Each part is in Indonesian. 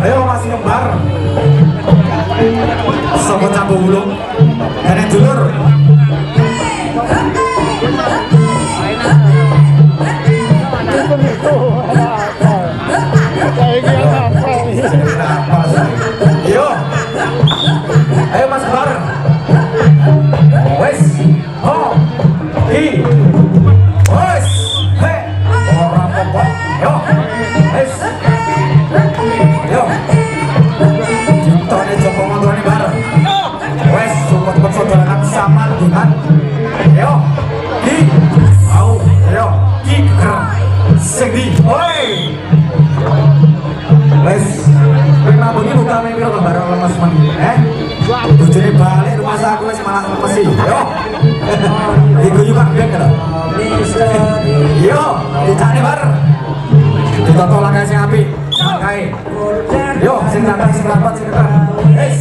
Ayo Mas Kembar. Sopo campur ulung. Kene dulur. Yo. Ayo Mas Kembar. Wes. Ho. Hi. Wes. He. Ora apa-apa. Yo. Wes. Yo. Ditone Joko Mondone bareng. Wes cepet-cepet saudarakan saman dengan. Yo. Hi. Au. Yo. Ki ker. Sing di. Oi. Wes. Prima bengi utame piro bareng lemes men. Bojone balik rumah saku wis malah lemes iki. Yo. Diguyu kabeh lho. Yo, dicane bar. Ditoto langkah sing apik. Kae. Yo, sing rapat sing rapat sing rapat. Wes.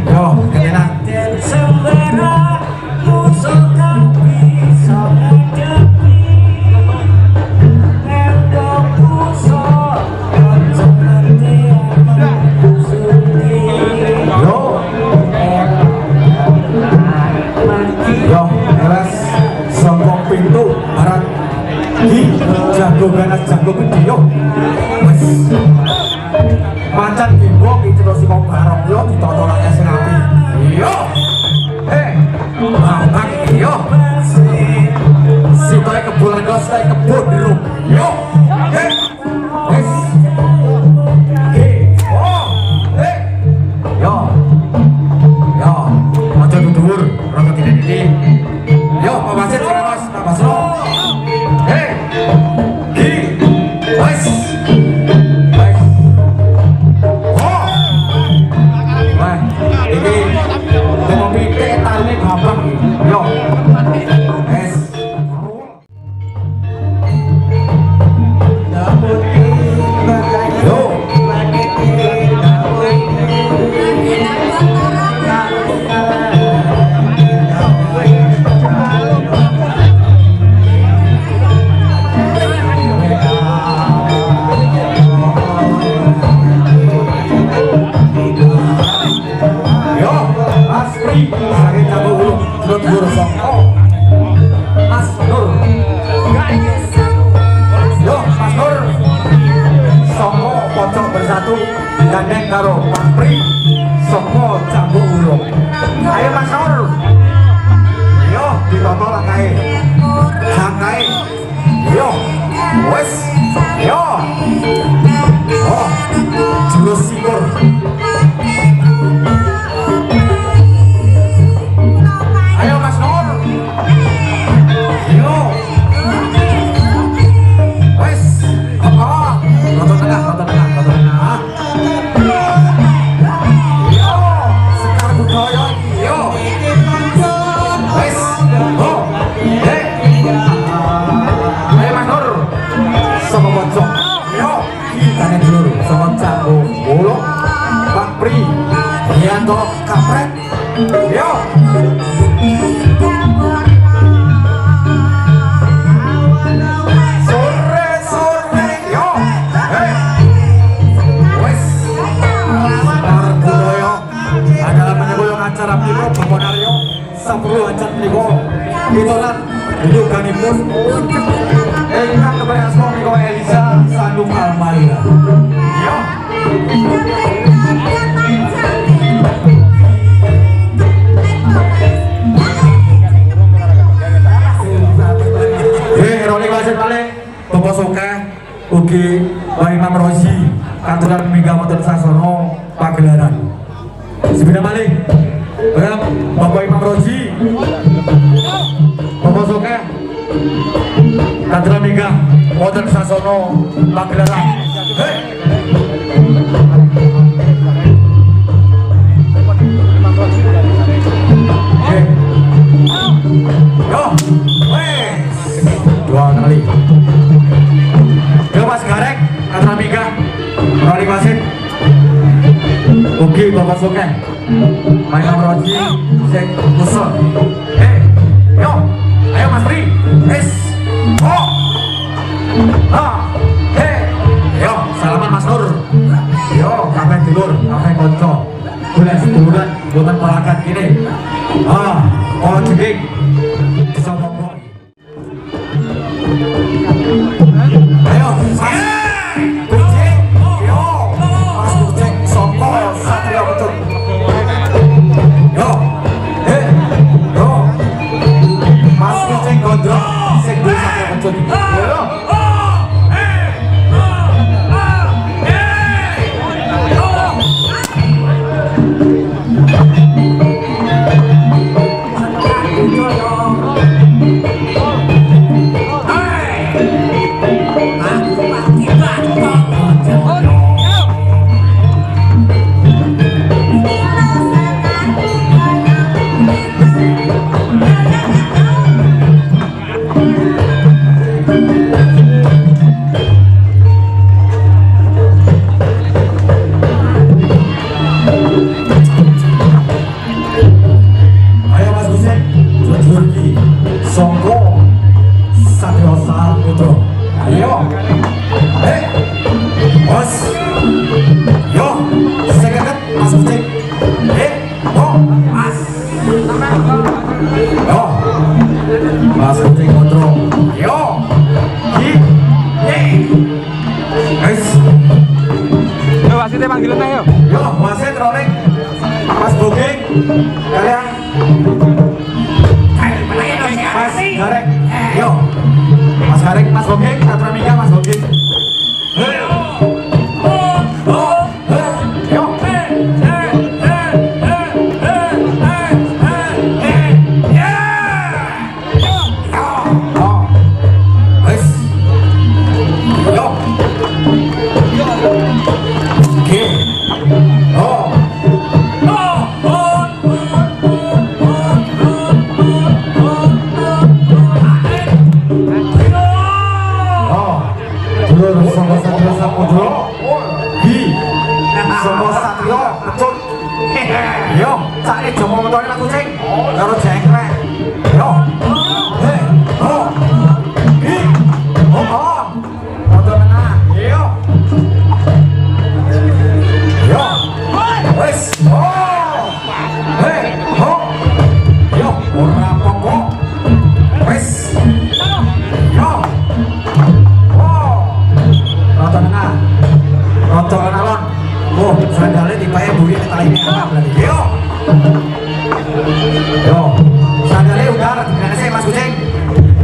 Yo, ketenan. Pintu barat di jago ganas jago gede yo wes macan gimbok itu terus kok barok yo ditoto lagi sing api yo mangkak yo sitoe kebulan dos sitoe kebun biru yo wes yo aja dhuwur ora ketine yo Pak Wasit Pak Basro. Wes. Wes. Oh. Wah, iki kopi teh tarune gampang. Yo. Wes. Yo. Mas Nur. Yo, Mas Nur. Songo pocong bersatu gandeng karo Pak Pri. Songo Jambu Ulung. Ayo Mas Nur. Yo, ditoto langkae. Langkae. Yo. Wes. Yo. Oh. Jurus sikur. Kapret. Yo. Sore yo. Wes. Budaya adalah menyebut acara piro Bonario 10 acara piro itulah hidupanipun ingkang kepada asma Miko Elisa Sandung Almaira. Yo. Bapak Soka, ugi Pak Imam Rozi, Kantoran Mega Motor Sasono, Pagelaran. Sebenarnya malih, Bapak Imam Rozi, Bapak Soka, Kantoran Mega Motor Sasono, Pagelaran. Yo, wes, dua kali. Mas Garek, Katra Mika, Roli Wasit, Ugi Bapak Soke, Main Roji, Sek Usul. Yo, ayo Mas Tri, oh, konco boleh seduluran bukan pelakan gini kalau jeging bisa ngomong ayo mas kucing yo mas kucing soko Satrio betul yo yo mas kucing gondrong sing duwe Satrio betul yo panggilan ayo. Yo, wasit rolling. Mas Bogeng. Kalian. Mas Garek. Yo. Mas Garek, Mas Bogeng, Satra Mika, Mas Bogeng. Semua Satrio betul. Yo, cari jomo motornya Mas Kucing. Karo jengkrek. Yo. Hei, oh. Hi. Oh. Motor tengah. Yo. Yo. Wes. Oh. Hei, oh. Yo, ora pokok. Wes. Yo. Oh. Motor tengah. Motor alon. Oh, sandalnya dipakai buri kita ini apa berarti? Yo, sandalnya udah, gimana sih Mas Kucing?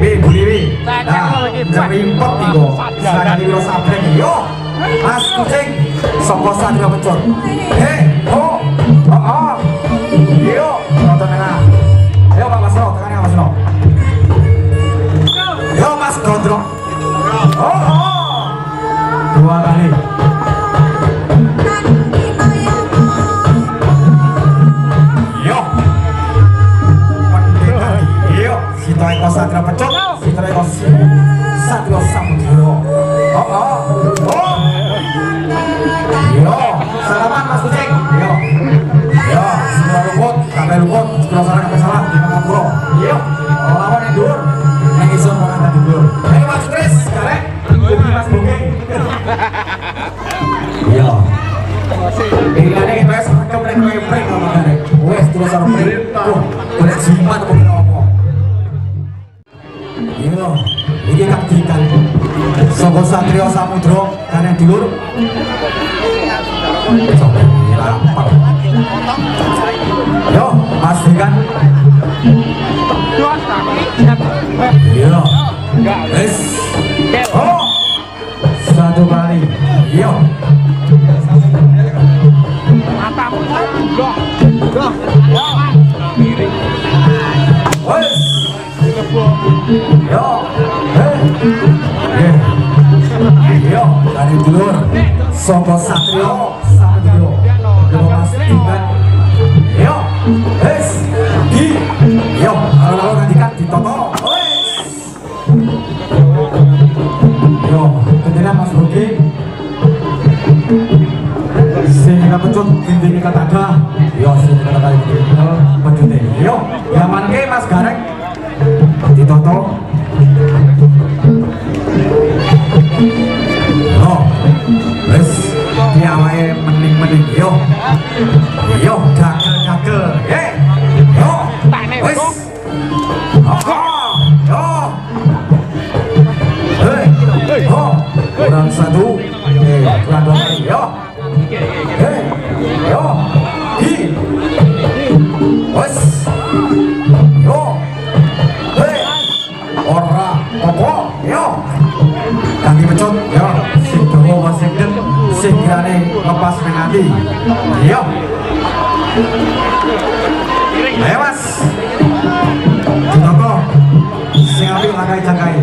Buri, nah, jadi import tigo, sandalnya biro sabre nih. Yo, Mas Kucing, songko sandal pecor. Yo, nonton tengah. Yo Pak Masro, tengahnya Mas Masro. Yo Mas Gondrong. Dua kali. Sitro Satrio Pecuk, Sitro Satrio Samudro. Yo, salaman Mas Kucing. Yo, Sitro Luput, sampai Luput, Sitro salah sampai salah di Mangapuro. Yo, lawan yang dur, yang iso mengantar di dur. Ayo Mas Kris, Garek, Mas Bogeng. Yo, pilihannya kita sekarang kebreng-kebreng sama Garek. Wes terus sama breng, boleh jimat apa apa. Yo, ini kapdikan Soko Satrio Samudro kan yang dulur. Yo, pastikan. Yo, wes. Oh, satu kali. Yo. Matamu loh. Wes. Yo, yo, dari dulur Soko Satrio Samudro. Yo, pastikan. Yo, wes. Yo, kalau gantikan ditoto. Yo, kemudian Mas Bogeng. Sehingga pecut ini kata ada. Yo, sehingga kata pecut ini. Yo, yaman ke Mas Garek. Ditoto. Oh, wes, piawai mening-mening. Yo. Yo, gagal. Yo. Wes. Yo. Hei. Oh. Kurang satu. Kurang dua kali. Yo. Hei. Yo. Hi. Wes. Yo. Hei. Ora. Popo. Yo. Ganti pecut. Yo. Si Domo masih den. Sing grane lepas menanti. Yo. Ayo mas. Toko. Sing apik langkai jangkai.